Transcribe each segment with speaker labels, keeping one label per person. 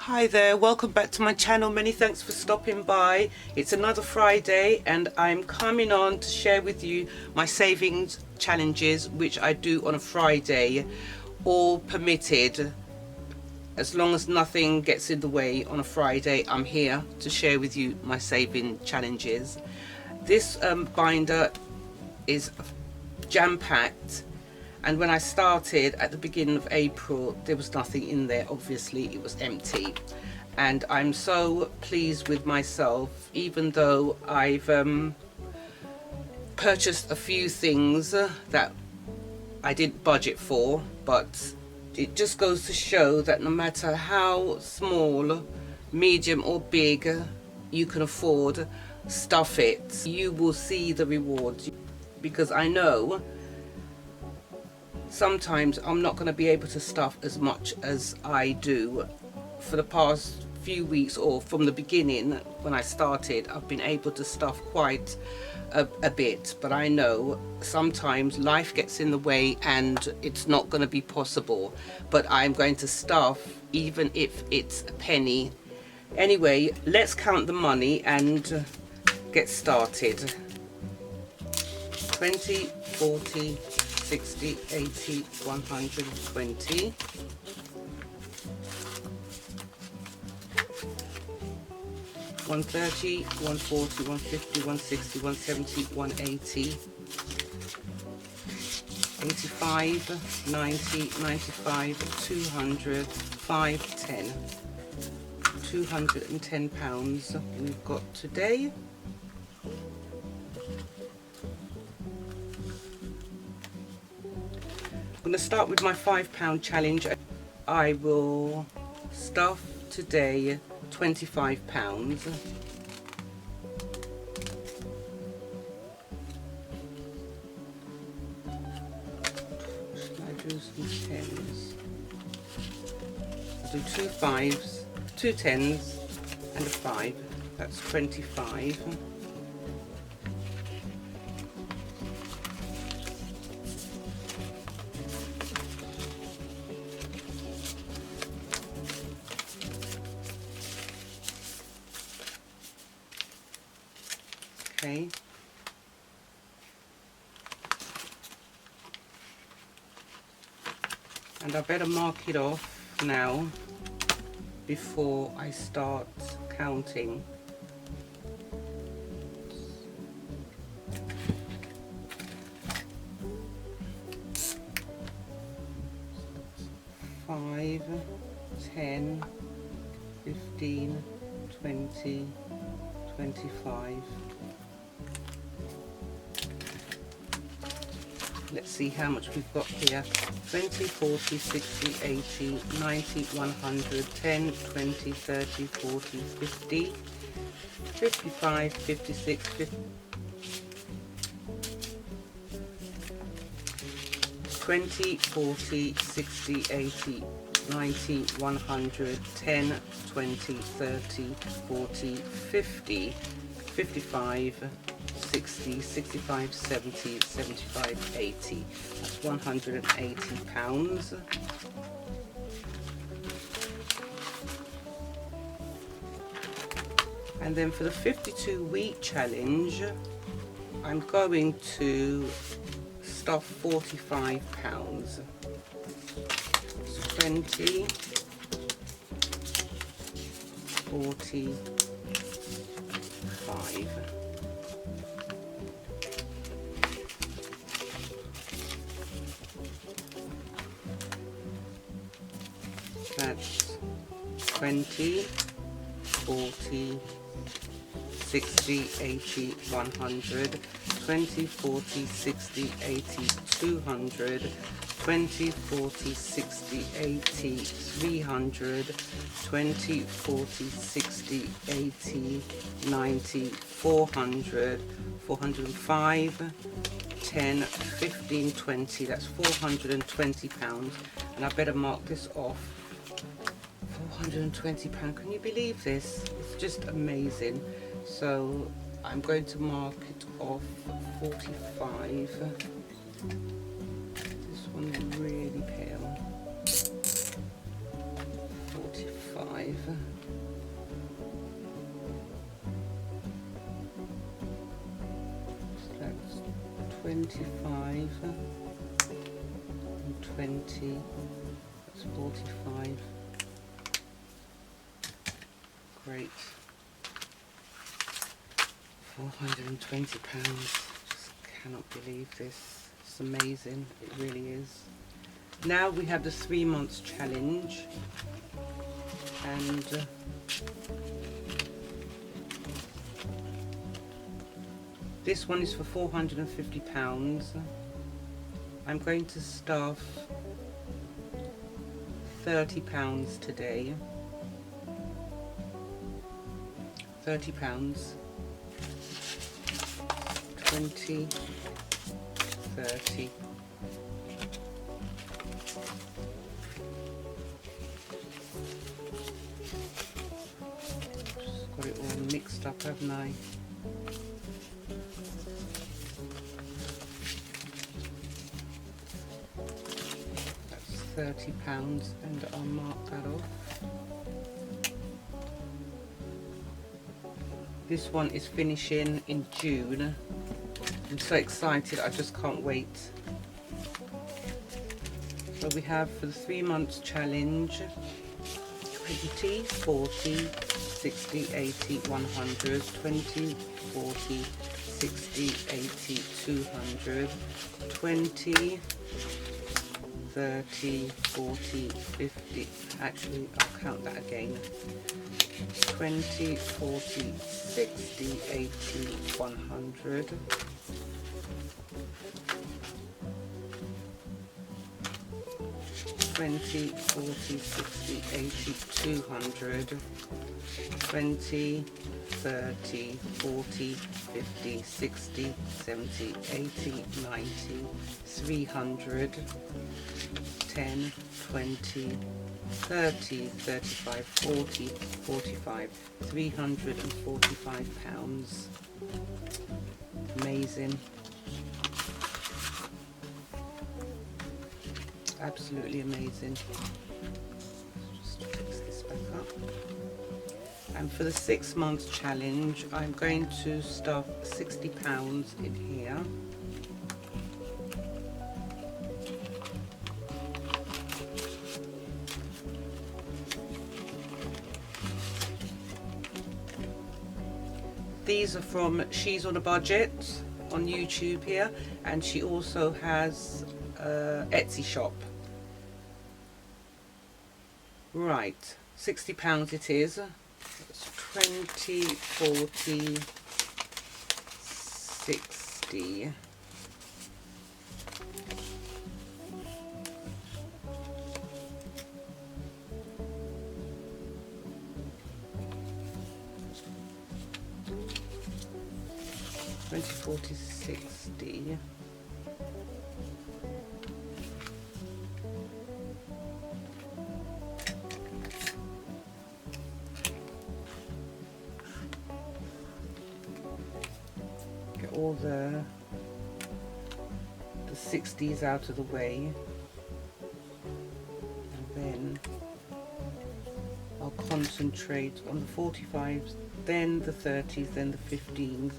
Speaker 1: Hi there, welcome back to my channel. Many thanks for stopping by. It's another Friday and I'm coming on to share with you my savings challenges, which I do on a Friday, all permitted. As long as nothing gets in the way on a Friday, I'm here to share with you my saving challenges. This binder is jam-packed, and when I started at the beginning of April there was nothing in there. Obviously it was empty, and I'm so pleased with myself, even though I've purchased a few things that I didn't budget for, but it just goes to show that no matter how small, medium or big you can afford, stuff it. You will see the rewards, because I know sometimes I'm not going to be able to stuff as much as I do. For the past few weeks, or from the beginning when I started, I've been able to stuff quite a bit, but I know sometimes life gets in the way and it's not going to be possible, but I'm going to stuff even if it's a penny. Anyway, let's count the money and get started. 20, 40, 60, 80, 120. 130, 140, 150, 160, 170, 180, 85, 90, 95, 200, 510. £210 we've got today. I'm going to start with my £5 challenge. I will stuff today £25. Should I do some tens? I'll do 2 5s, 2 10s and a 5. That's 25. Okay. And I better mark it off now before I start counting. Five, 10, 15, 20, 25. Let's see how much we've got here. 20, 40, 60, 80, 90, 100, 10, 20, 30, 40, 50, 55, 56, 50, 20, 40, 60, 80, 90, 100, 10, 20, 30, 40, 50, 55, 60, 65, 70, 75, 80. That's £180. And then for the 52-week challenge, I'm going to stuff £45. 20, 45. That's 20, 40, 60, 80, 100, 20, 40, 60, 80, 200, 20, 40, 60, 80, 300, 20, 40, 60, 80, 90, 400, 405, 10, 15, 20. That's £420, and I better mark this off. £420, can you believe this? It's just amazing. So I'm going to mark it off 45. This one's really pale. 45. 25. So that's 25 and 20. That's 45. Great. £420. Just cannot believe this. It's amazing. It really is. Now we have the 3 months challenge, and this one is for £450. I'm going to staff £30 today. £30. 20, 30. Just got it all mixed up, haven't I? That's £30, and I'll mark that off. This one is finishing in June. I'm so excited, I just can't wait. So we have for the 3 months challenge 20, 40, 60, 80, 100, 20, 40, 60, 80, 200, 20, 30, 40, 50, actually I'll count that again. 20, 40, 60, 80, 100. 20, 40, 60, 80, 200, 20, 30, 40, 50, 60, 70, 80, 90, 300, 10, 20, 30, 35, 40, 45, £345. Amazing. Absolutely amazing. Just fix this back up. And for the 6 months challenge, I'm going to stuff £60 in here. These are from She's on a Budget on YouTube here, and she also has Etsy shop. Right, £60 it is. It's 20, 40, 60. $20, 40, 60. Get all the 60s out of the way, and then I'll concentrate on the 45s, then the 30s, then the 15s.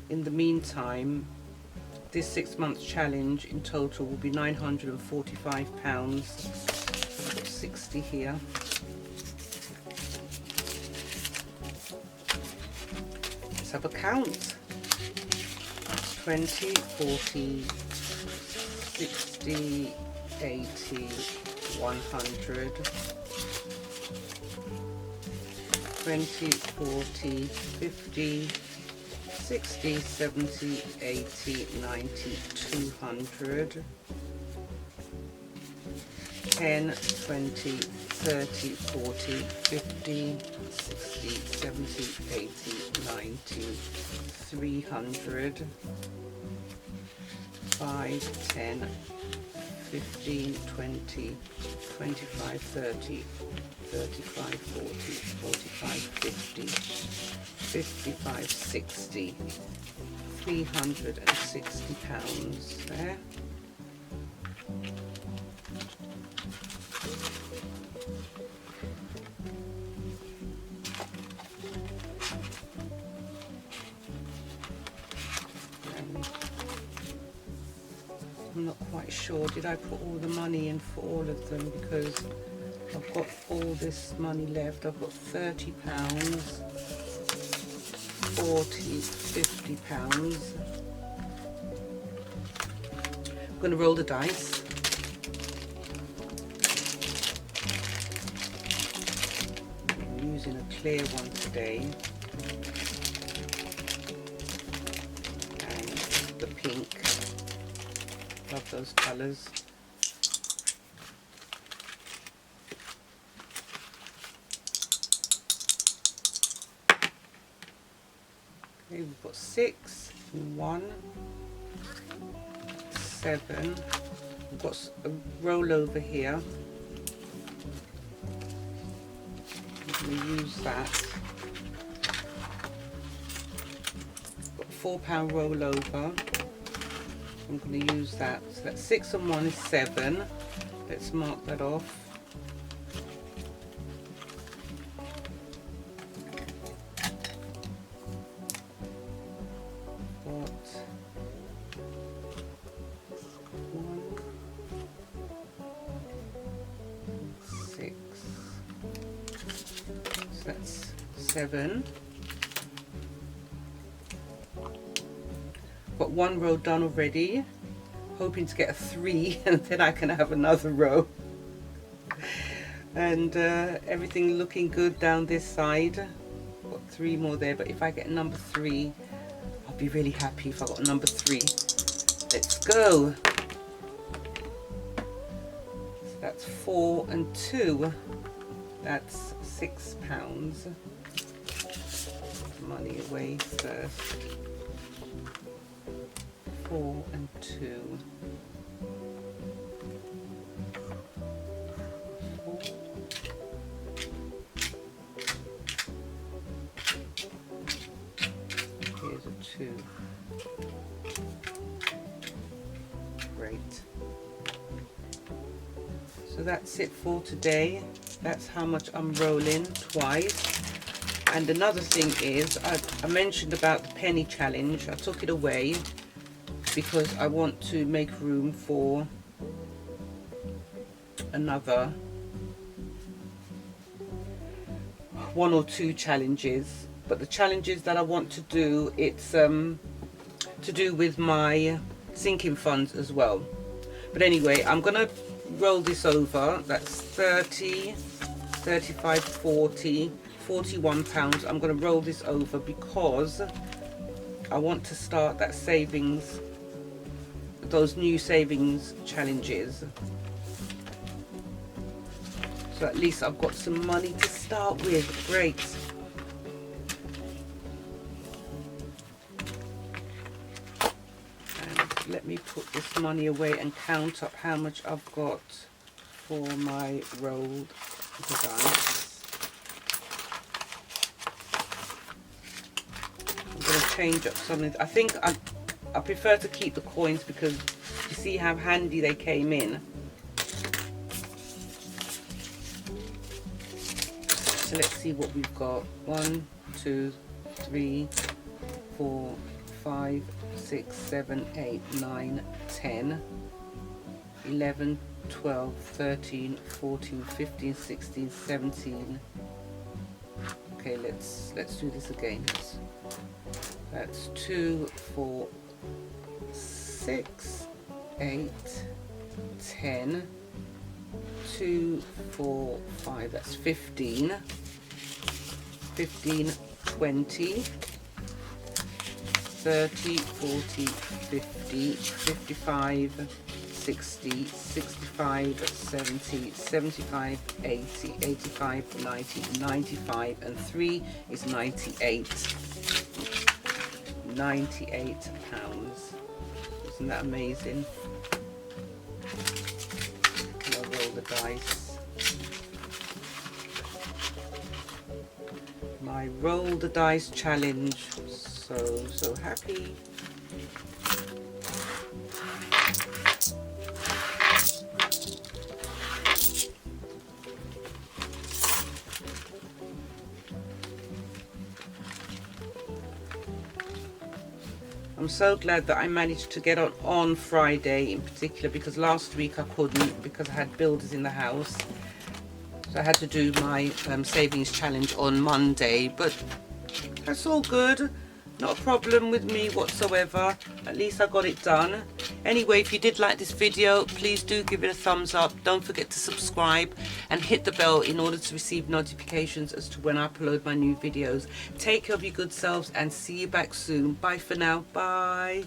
Speaker 1: In the meantime, this 6 months challenge in total will be £945. I've got 60 here. Let's have a count. 20, 40, 60, 80, 100, 20, 40, 50, 60, 70, 80, 90, 200, 10, 20, 30, 40, 50, 60, 70, 80, 90, 300, 5, 10, 15, 20, 25, 30, 35, 40, 45, 50, 55, 60, £360 there. I'm not quite sure. Did I put all the money in for all of them? Because I've got all this money left. I've got £30, 40, £50. I'm going to roll the dice. I'm using a clear one today. And the pink. Love those colours. Okay, we've got 6, 1, 7. We've got a roll over here. I'm going to use that. Got £4 rollover. I'm going to use that. So that's 6 and 1 is 7. Let's mark that off. Got 1, 6. So that's 7. Got 1 row done already, hoping to get a 3 and then I can have another row. And everything looking good down this side. Got 3 more there, but if I get number 3, I'll be really happy if I got number 3. Let's go. So that's 4 and 2. That's £6. Money away first. 4 and 2. 4. Here's a 2. Great. So that's it for today. That's how much I'm rolling twice. And another thing is, I mentioned about the penny challenge. I took it away because I want to make room for another 1 or 2 challenges. But the challenges that I want to do, it's to do with my sinking funds as well. But anyway, I'm gonna roll this over. That's 30, 35, 40, £41. I'm gonna roll this over because I want to start that savings, those new savings challenges. So at least I've got some money to start with. Great. And let me put this money away and count up how much I've got for my rolled dice. I'm going to change up something. I think I prefer to keep the coins because you see how handy they came in. So let's see what we've got. 1, 2, 3, 4, 5, 6, 7, 8, 9, 10, 11, 12, 13, 14, 15, 16, 17. Okay, let's do this again. That's 2, 4, 6, 8, 10, 2, 4, 5, that's 15, 15, 20, 30, 40, 50, 55, 60, 65, 70, 75, 80, 85, 90, 95, and 3 is 98. 98 pounds. Isn't that amazing? I'll roll the dice. My roll the dice challenge. So happy. I'm so glad that I managed to get on Friday in particular, because last week I couldn't because I had builders in the house. So I had to do my savings challenge on Monday, but that's all good. Not a problem with me whatsoever. At least I got it done. Anyway, if you did like this video, please do give it a thumbs up. Don't forget to subscribe and hit the bell in order to receive notifications as to when I upload my new videos. Take care of your good selves and see you back soon. Bye for now. Bye.